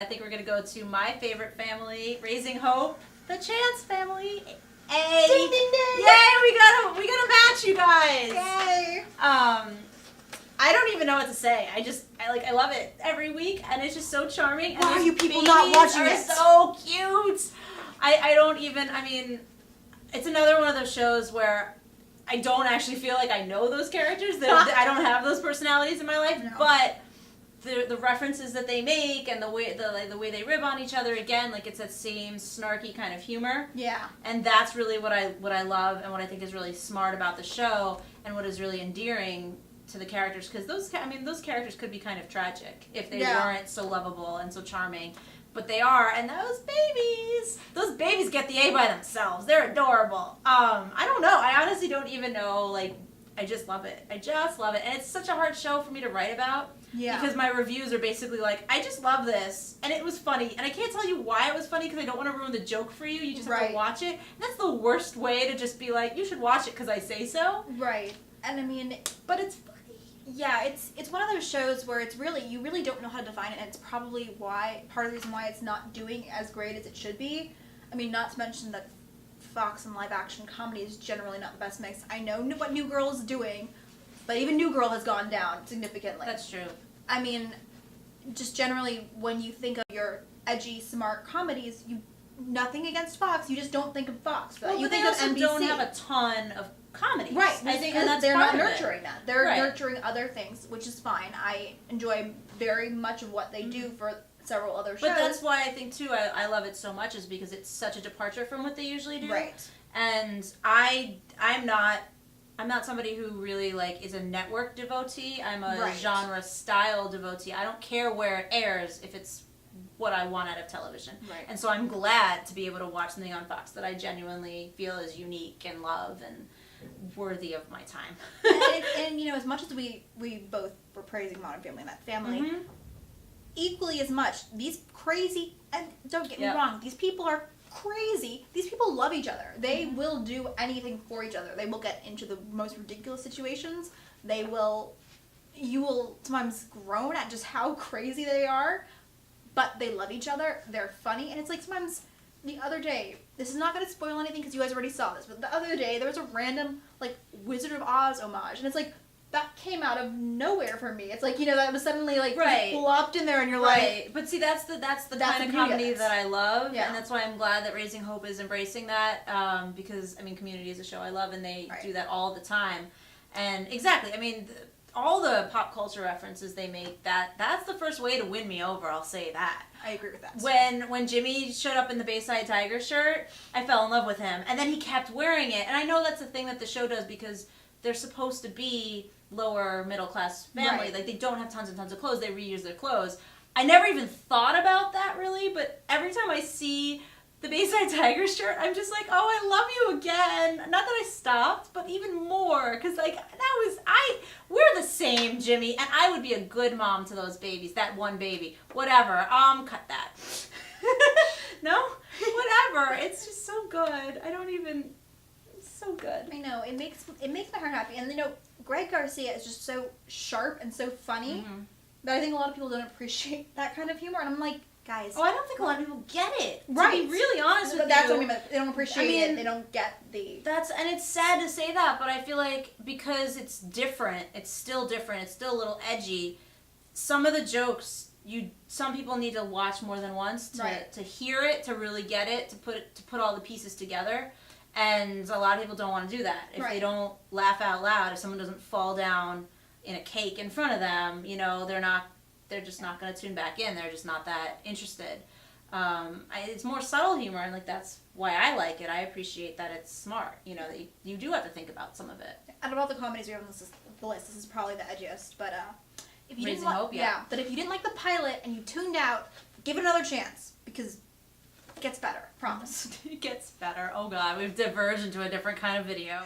I think we're going to go to my favorite family, Raising Hope, the Chance family. Hey! Ding, ding, ding! Yay! We got a match, you guys! Yay! I don't even know what to say. I love it every week, and it's just so charming. And Why are you people babies not watching are it? so cute. I mean, it's another one of those shows where I don't actually feel like I know those characters. I don't have those personalities in my life, No. but the references that they make and the way they rib on each other, again, like it's that same snarky kind of humor. Yeah. And that's really what I love and what I think is really smart about the show and what is really endearing to the characters, because those characters could be kind of tragic if they weren't so lovable and so charming. But they are, and those babies get the A by themselves. They're adorable. I don't know. I honestly don't even know. Like, I just love it. And it's such a hard show for me to write about. Yeah. Because my reviews are basically like, I just love this, and it was funny, and I can't tell you why it was funny because I don't want to ruin the joke for you. You just have to watch it. And that's the worst way to just be like, you should watch it because I say so. Right. And I mean, but it's funny. Yeah, it's one of those shows where you really don't know how to define it, and it's probably part of the reason why it's not doing as great as it should be. I mean, not to mention that Fox and live action comedy is generally not the best mix. I know what New Girl is doing, but even New Girl has gone down significantly. That's true. I mean, just generally, when you think of your edgy, smart comedies, nothing against Fox, you just don't think of Fox. Well, you but think they of also NBC. don't have a ton of comedies. Right, I think because that's they're part not of nurturing it. that. They're nurturing other things, which is fine. I enjoy very much of what they do for several other shows. But that's why I think, too, I love it so much, is because it's such a departure from what they usually do. Right. And I'm not somebody who really, like, is a network devotee. I'm a genre-style devotee. I don't care where it airs if it's what I want out of television. Right. And so I'm glad to be able to watch something on Fox that I genuinely feel is unique and love and worthy of my time. and you know, as much as we both were praising Modern Family and that family, Mm-hmm. equally as much, these crazy, and don't get me wrong, these people are crazy. These people love each other. They will do anything for each other. They will get into the most ridiculous situations. You will sometimes groan at just how crazy they are, but they love each other. They're funny, and it's like sometimes the other day, this is not going to spoil anything because you guys already saw this, but the other day there was a random like Wizard of Oz homage, and it's like, that came out of nowhere for me. It's like, you know, that was suddenly like plopped in there, and you're like, but see, that's the kind of comedy that I love, yeah. And that's why I'm glad that Raising Hope is embracing that, because I mean, Community is a show I love, and they do that all the time, and exactly, I mean, all the pop culture references they make, that's the first way to win me over. I'll say that. I agree with that. When Jimmy showed up in the Bayside Tiger shirt, I fell in love with him, and then he kept wearing it, and I know that's the thing that the show does because they're supposed to be lower middle class family. Like, they don't have tons and tons of clothes. They reuse their clothes. I never even thought about that really, but every time I see the Bayside Tiger shirt, I'm just like, oh, I love you again. Not that I stopped, but even more, because like we're the same, Jimmy, and I would be a good mom to those babies. That one baby, whatever. Cut that. No, whatever. It's just so good. It's so good. I know, it makes my heart happy, and you know, Greg Garcia is just so sharp and so funny that I think a lot of people don't appreciate that kind of humor, and I'm like, guys. Oh, I don't think a lot of people get it. Right. To be really honest with you. That's what I mean. They don't appreciate it. They don't get the. And it's sad to say that, but I feel like because it's different, it's still a little edgy. Some of the jokes, some people need to watch more than once to hear it, to really get it, to put all the pieces together. And a lot of people don't want to do that. If they don't laugh out loud, if someone doesn't fall down in a cake in front of them, you know, they're just not going to tune back in. They're just not that interested. It's more subtle humor, and like that's why I like it. I appreciate that it's smart. You know, that you do have to think about some of it. Out of all the comedies we have on the list, this is probably the edgiest. But if you Raising didn't Hope, but if you didn't like the pilot and you tuned out, give it another chance because it gets better. Promise. It gets better. Oh God, we've diverged into a different kind of video.